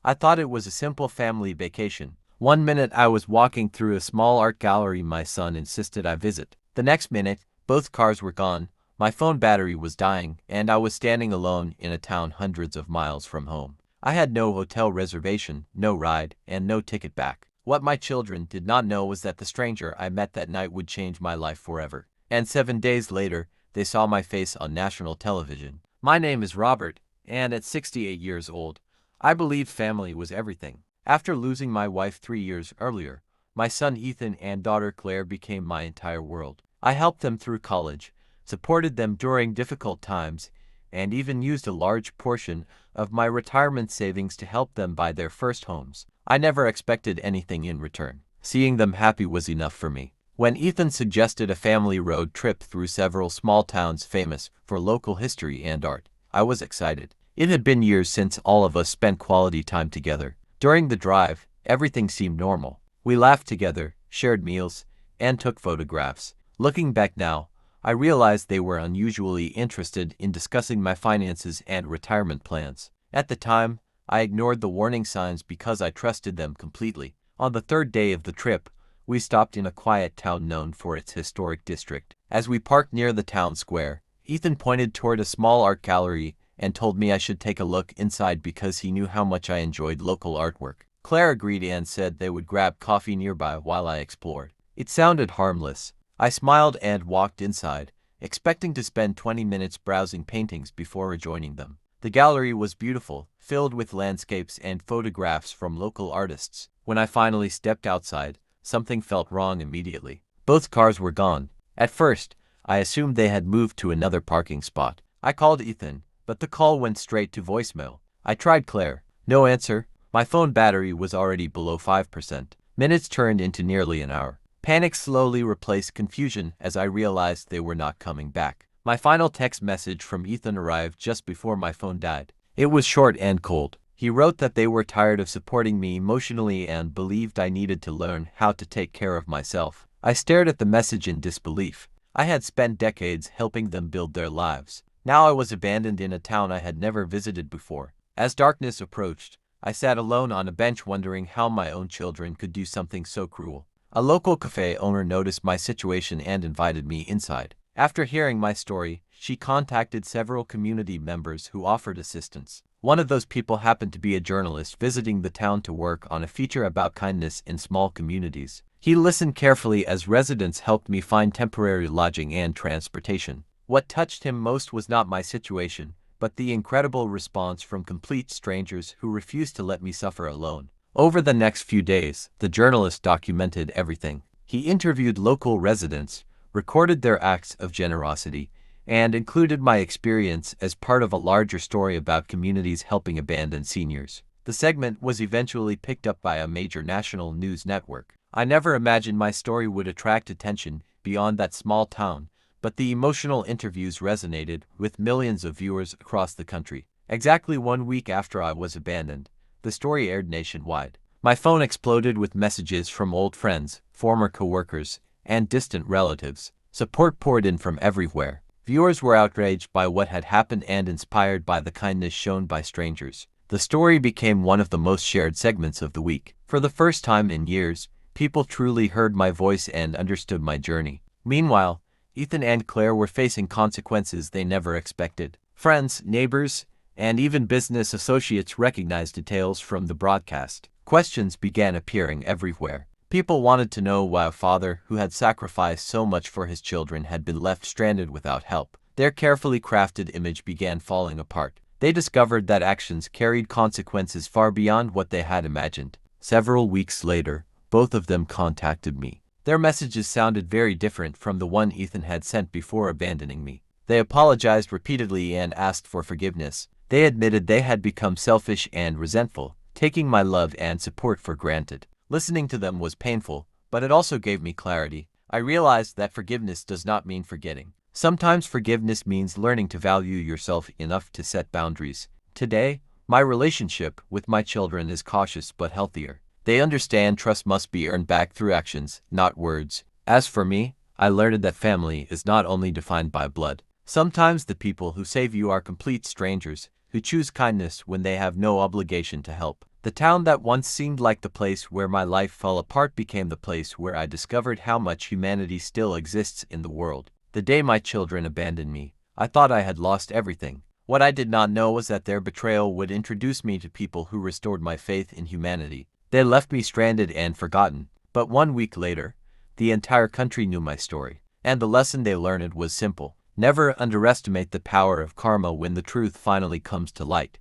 I thought it was a simple family vacation. One minute I was walking through a small art gallery my son insisted I visit. The next minute, both cars were gone, my phone battery was dying, and I was standing alone in a town hundreds of miles from home. I had no hotel reservation, no ride, and no ticket back. What my children did not know was that the stranger I met that night would change my life forever. And 7 days later, they saw my face on national television. My name is Robert, and at 68 years old, I believed family was everything. After losing my wife 3 years earlier, my son Ethan and daughter Claire became my entire world. I helped them through college, supported them during difficult times, and even used a large portion of my retirement savings to help them buy their first homes. I never expected anything in return. Seeing them happy was enough for me. When Ethan suggested a family road trip through several small towns famous for local history and art, I was excited. It had been years since all of us spent quality time together. During the drive, everything seemed normal. We laughed together, shared meals, and took photographs. Looking back now, I realized they were unusually interested in discussing my finances and retirement plans. At the time, I ignored the warning signs because I trusted them completely. On the third day of the trip, we stopped in a quiet town known for its historic district. As we parked near the town square, Ethan pointed toward a small art gallery and told me I should take a look inside because he knew how much I enjoyed local artwork. Claire agreed and said they would grab coffee nearby while I explored. It sounded harmless. I smiled and walked inside, expecting to spend 20 minutes browsing paintings before rejoining them. The gallery was beautiful, filled with landscapes and photographs from local artists. When I finally stepped outside, something felt wrong immediately. Both cars were gone. At first, I assumed they had moved to another parking spot. I called Ethan, but the call went straight to voicemail. I tried Claire. No answer. My phone battery was already below 5%. Minutes turned into nearly an hour. Panic slowly replaced confusion as I realized they were not coming back. My final text message from Ethan arrived just before my phone died. It was short and cold. He wrote that they were tired of supporting me emotionally and believed I needed to learn how to take care of myself. I stared at the message in disbelief. I had spent decades helping them build their lives. Now I was abandoned in a town I had never visited before. As darkness approached, I sat alone on a bench wondering how my own children could do something so cruel. A local cafe owner noticed my situation and invited me inside. After hearing my story, she contacted several community members who offered assistance. One of those people happened to be a journalist visiting the town to work on a feature about kindness in small communities. He listened carefully as residents helped me find temporary lodging and transportation. What touched him most was not my situation, but the incredible response from complete strangers who refused to let me suffer alone. Over the next few days, the journalist documented everything. He interviewed local residents, recorded their acts of generosity, and included my experience as part of a larger story about communities helping abandoned seniors. The segment was eventually picked up by a major national news network. I never imagined my story would attract attention beyond that small town, but the emotional interviews resonated with millions of viewers across the country. Exactly 1 week after I was abandoned, the story aired nationwide. My phone exploded with messages from old friends, former coworkers, and distant relatives. Support poured in from everywhere. Viewers were outraged by what had happened and inspired by the kindness shown by strangers. The story became one of the most shared segments of the week. For the first time in years, people truly heard my voice and understood my journey. Meanwhile, Ethan and Claire were facing consequences they never expected. Friends, neighbors, and even business associates recognized details from the broadcast. Questions began appearing everywhere. People wanted to know why a father who had sacrificed so much for his children had been left stranded without help. Their carefully crafted image began falling apart. They discovered that actions carried consequences far beyond what they had imagined. Several weeks later, both of them contacted me. Their messages sounded very different from the one Ethan had sent before abandoning me. They apologized repeatedly and asked for forgiveness. They admitted they had become selfish and resentful, taking my love and support for granted. Listening to them was painful, but it also gave me clarity. I realized that forgiveness does not mean forgetting. Sometimes forgiveness means learning to value yourself enough to set boundaries. Today, my relationship with my children is cautious but healthier. They understand trust must be earned back through actions, not words. As for me, I learned that family is not only defined by blood. Sometimes the people who save you are complete strangers, who choose kindness when they have no obligation to help. The town that once seemed like the place where my life fell apart became the place where I discovered how much humanity still exists in the world. The day my children abandoned me, I thought I had lost everything. What I did not know was that their betrayal would introduce me to people who restored my faith in humanity. They left me stranded and forgotten, but 1 week later, the entire country knew my story. And the lesson they learned was simple. Never underestimate the power of karma when the truth finally comes to light.